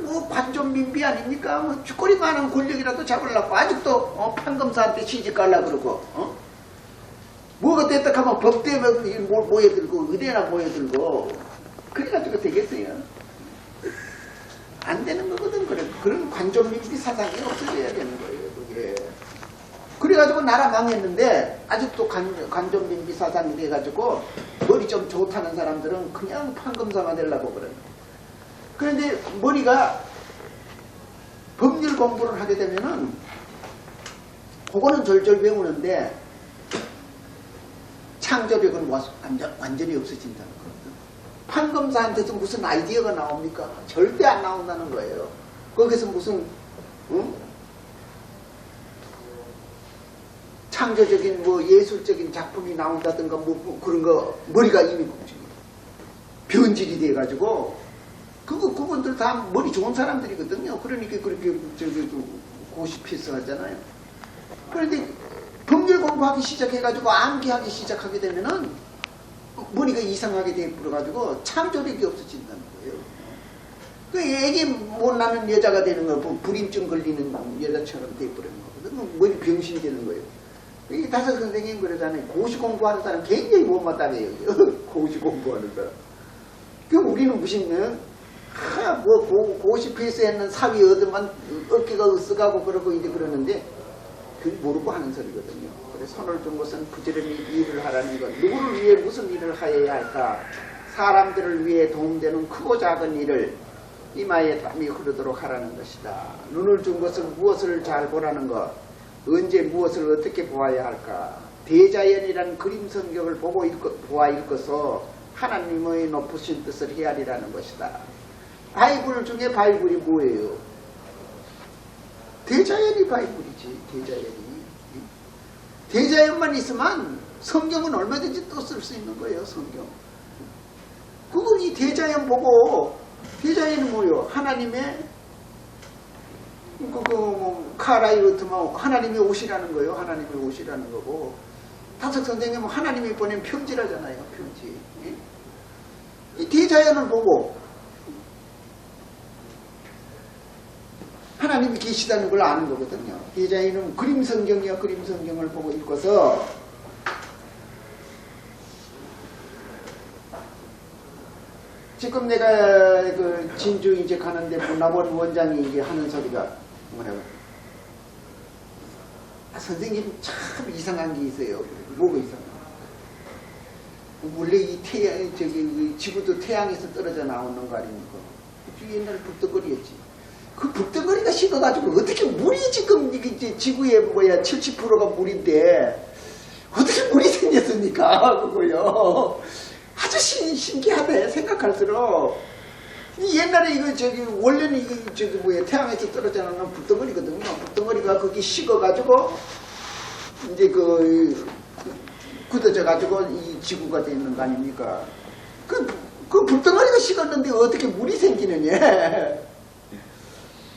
뭐 관존민비 아닙니까? 뭐 쥐꼬리 많은 권력이라도 잡으려고 아직도 판검사한테 시집 가려고 그러고 뭐가 됐다 하면 법대에 모여들고 의대나 모여들고 그래가지고 되겠어요. 안 되는 거거든. 그런 관존민비 사상이 없어져야 되는 거예요. 그게. 그래가지고 나라 망했는데 아직도 관존민비 사상이 돼가지고 머리 좀 좋다는 사람들은 그냥 판검사가 되려고 그래요. 그런데 머리가 법률 공부를 하게 되면은 그거는 절절 배우는데 창조력은 완전히 없어진다는 거거든. 판검사한테서 무슨 아이디어가 나옵니까? 절대 안 나온다는 거예요. 거기서 무슨 창조적인 뭐 예술적인 작품이 나온다든가 뭐 그런 거 머리가 이미 변질이 돼가지고 그분들 다 머리 좋은 사람들이거든요. 그러니까 그렇게 고시 필수하잖아요. 그런데 법률 공부하기 시작해가지고 암기하기 시작하게 되면은 머리가 이상하게 돼버려가지고 창조력이 없어진다는 거예요. 그 애기 못 낳는 여자가 되는 거, 불임증 걸리는 여자처럼 돼버리는 거거든요. 머리 병신이 되는 거예요. 이 다섯 선생님 그러잖아요. 고시 공부하는 사람 굉장히 못마땅해요. 고시 공부하는 사람. 그럼 우리는 무슨 고시 필수했는 사위 얻으면 어깨가 으쓱하고 그러고 이제 그러는데 그 모르고 하는 소리거든요. 그래서 손을 준 것은 부지런히 일을 하라는 것. 누구를 위해 무슨 일을 하여야 할까? 사람들을 위해 도움되는 크고 작은 일을 이마에 땀이 흐르도록 하라는 것이다. 눈을 준 것은 무엇을 잘 보라는 것. 언제 무엇을 어떻게 보아야 할까? 대자연이라는 그림 성경을 보아 읽어서 하나님의 높으신 뜻을 헤아리라는 것이다. 바이블 중에 바이블이 뭐예요? 대자연이 바이블이지. 대자연만 있으면 성경은 얼마든지 또 쓸 수 있는 거예요. 성경. 그건 이 대자연 보고 대자연은 뭐예요? 하나님의 카라이 같으면 하나님의 옷이라는 거예요. 하나님의 옷이라는 거고 다섯 선생님은 하나님이 보낸 편지라잖아요. 편지. 이 대자연을 보고 하나님이 계시다는 걸 아는 거거든요. 대자연은 그림 성경이야. 그림 성경을 보고 읽어서 지금 내가 그 진주 이제 가는데 문화원 원장이 이게 하는 소리가 뭐냐고. 선생님 참 이상한 게 있어요. 뭐가 이상해? 원래 이 태양, 지구도 태양에서 떨어져 나오는 거 아닙니까? 옛날에 북덩어리였지. 그 북덩어리가 식어가지고 어떻게 물이 지금 이게 지구의 70%가 물인데 어떻게 물이 생겼습니까? 그거요. 아주 신기하대. 생각할수록 이 옛날에 이거 원래는 이거 태양에서 떨어져 나오는 북덩어리거든요. 북덩어리가 거기 식어가지고 이제 굳어져가지고 이 지구가 되는 거 아닙니까? 그 북덩어리가 식었는데 어떻게 물이 생기느냐?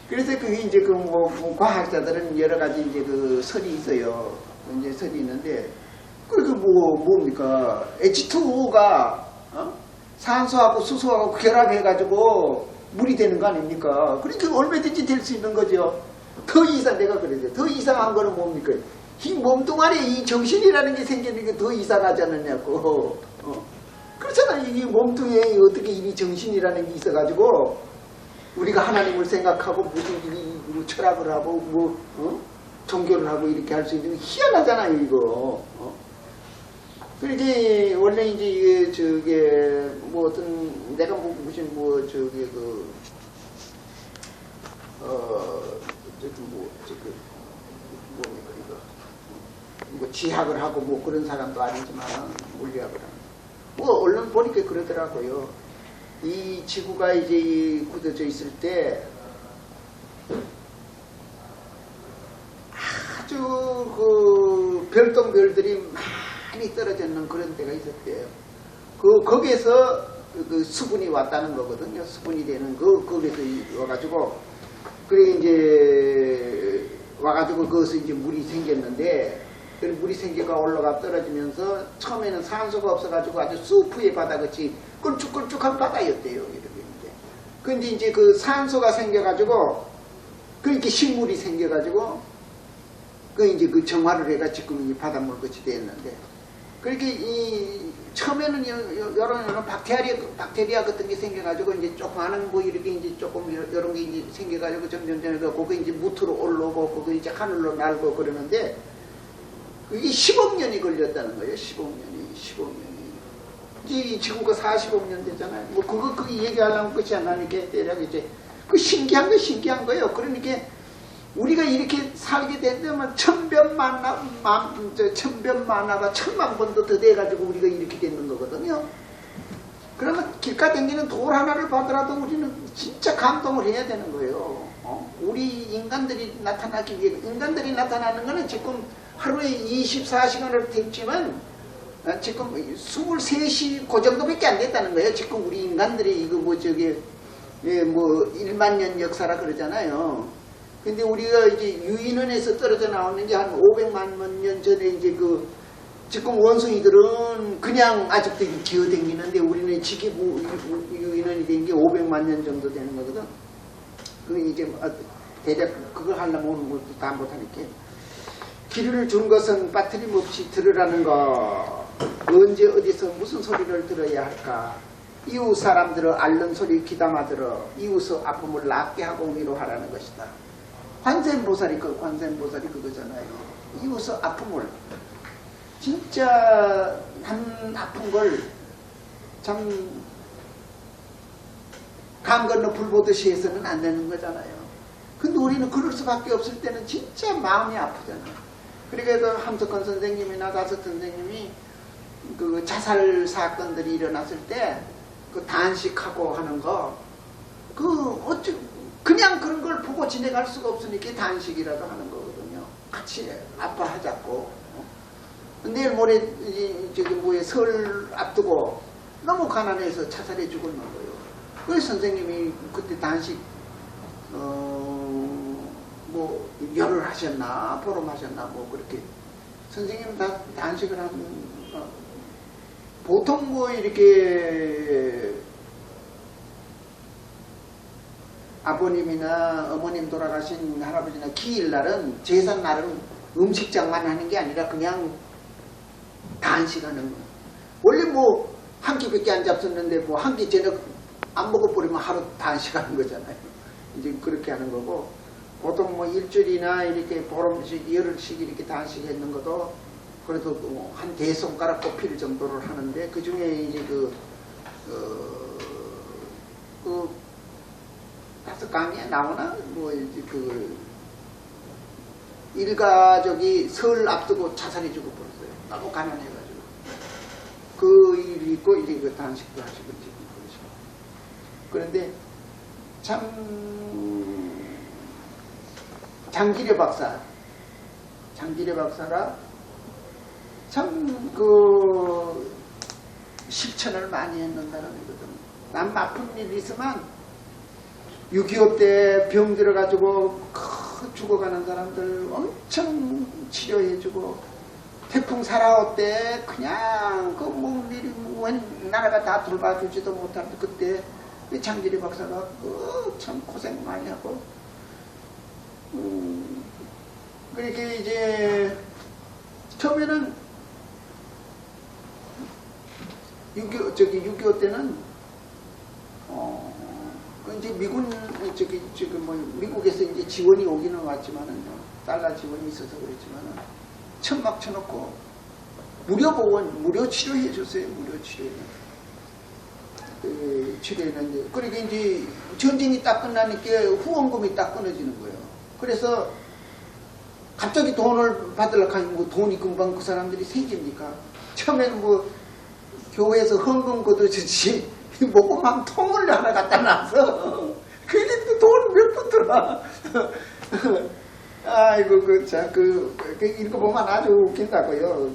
그래서 그게 이제 과학자들은 여러 가지 이제 설이 있어요. 이제 설이 있는데 뭡니까? H2O가 산소하고 수소하고 결합해가지고 물이 되는 거 아닙니까? 그러니까 얼마든지 될 수 있는 거죠. 더 이상 내가 그랬어요. 더 이상한 거는 뭡니까? 이 몸뚱아리에 이 정신이라는 게 생기는 게 더 이상하지 않느냐고. 그렇잖아. 이 몸뚱이에 어떻게 이 정신이라는 게 있어가지고 우리가 하나님을 생각하고 무슨 철학을 하고 종교를 하고 이렇게 할 수 있는 게 희한하잖아요, 이거. 그러지 원래 이제 이게 어떤 내가 무슨 뭡니까 이거 지학을 하고 그런 사람도 아니지만 물리학을 하는 얼른 보니까 그러더라고요. 이 지구가 이제 굳어져 있을 때 아주 별똥별들이 많이 떨어져 있는 그런 데가 있었대요. 거기에서 수분이 왔다는 거거든요. 수분이 되는 거기에서 와가지고 그래 이제 와가지고 거기서 이제 물이 생겼는데 그 물이 생겨가 올라가 떨어지면서 처음에는 산소가 없어가지고 아주 수프의 바다같이 꿀쭉꿀쭉한 바다였대요. 이렇게 근데 이제 그 산소가 생겨가지고 그렇게 식물이 생겨가지고 이제 정화를 해가 지금 이 바닷물 끝이 됐는데 그렇게 처음에는 여러 박테리아 같은 게 생겨가지고 이제 조그마한 이렇게 이제 조금 이런 게 이제 생겨가지고 점점 그거 이제 무트로 올라오고 그거 이제 하늘로 날고 그러는데 그게 10억 년이 걸렸다는 거예요. 15년이. 이 지구가 40억 년 되잖아요. 그거 얘기하려면 끝이 안 나니까 대략 이제 신기한 거예요. 그러니까 우리가 이렇게 살게 된다면 천변만화가 1000만 번도 더 돼가지고 우리가 이렇게 되는 거거든요. 그러면 길가 댕기는 돌 하나를 봐더라도 우리는 진짜 감동을 해야 되는 거예요. 우리 인간들이 나타나기 위해 인간들이 나타나는 거는 지금 하루에 24시간을 됐지만 지금 23시 그 정도밖에 안 됐다는 거예요. 지금 우리 인간들이 이거 예, 뭐 1만 년 역사라 그러잖아요. 근데 우리가 이제 유인원에서 떨어져 나오는 게 한 500만 년 전에 이제 그 지금 원숭이들은 그냥 아직도 기어다니는데 우리는 지기 유인원이 된 게 500만 년 정도 되는 거거든. 그 이제 대략 그걸 하려면 오는 것도 다 못하니까. 귀를 준 것은 빠트림 없이 들으라는 거. 언제 어디서 무슨 소리를 들어야 할까. 이웃 사람들을 앓는 소리 귀담아 들어 이웃의 아픔을 낫게 하고 위로하라는 것이다. 관세음보살이 관세음보살이 그거잖아요. 이웃의 아픔을 진짜 남 아픈 걸 참 강 건너 불 보듯이 해서는 안 되는 거잖아요. 근데 우리는 그럴 수밖에 없을 때는 진짜 마음이 아프잖아요. 그러니까 함석헌 선생님이나 다섯 선생님이 그 자살 사건들이 일어났을 때 그 단식하고 하는 거, 그냥 그런 걸 보고 지내갈 수가 없으니까 단식이라도 하는 거거든요. 같이 아파하자고. 내일 모레 저기 뭐에 설 앞두고 너무 가난해서 자살해 죽었는 거예요. 그래서 선생님이 그때 단식 뭐 열을 하셨나 보름하셨나 뭐 그렇게 선생님은 다 단식을 한. 보통 뭐 이렇게 아버님이나 어머님 돌아가신 할아버지나 기일날은 제삿날은 음식장만 하는 게 아니라 그냥 단식하는 거예요. 원래 뭐 한 끼밖에 안 잡섰는데 뭐 한 끼 저녁 안 먹어버리면 하루 단식하는 거잖아요. 이제 그렇게 하는 거고, 보통 뭐 일주일이나 이렇게 보름씩 열흘씩 이렇게 단식했는 것도 그래도 한 대손가락 꼽힐 정도를 하는데, 그 중에 이제 다섯 강의에 나오나? 뭐 이제 일가족이 설 앞두고 자살해 죽어버렸어요. 너무 가난해가지고. 그 일이 있고, 이제 그 단식도 하시고, 이제 그러시고. 그런데 참, 장기려 박사가 참 실천을 많이 했는다는 거거든. 남 아픈 일이 있으면 6.25 때 병 들어가지고 죽어가는 사람들 엄청 치료해주고, 태풍 사라오 때 그냥 나라가 다 돌봐주지도 못할 때 그때 장기리 박사가 참 고생 많이 하고, 그렇게 이제 처음에는 6.25 때는 이제 미국에서 이제 지원이 오기는 왔지만은 달러 지원이 있어서 그랬지만은 천막 쳐놓고 무료 보건, 무료 치료해 줬어요. 무료 치료는 이제 그러니까 이제 전쟁이 딱 끝나니까 후원금이 딱 끊어지는 거예요. 그래서 갑자기 돈을 받으려고 하면 뭐 돈이 금방 그 사람들이 생깁니까? 처음에는 뭐 교회에서 헌금 걷어주지 먹고 막 통을 하나 갖다 놔서 그런데 돈 몇 푼 들어. 아이고 읽어보면 아주 웃긴다고요.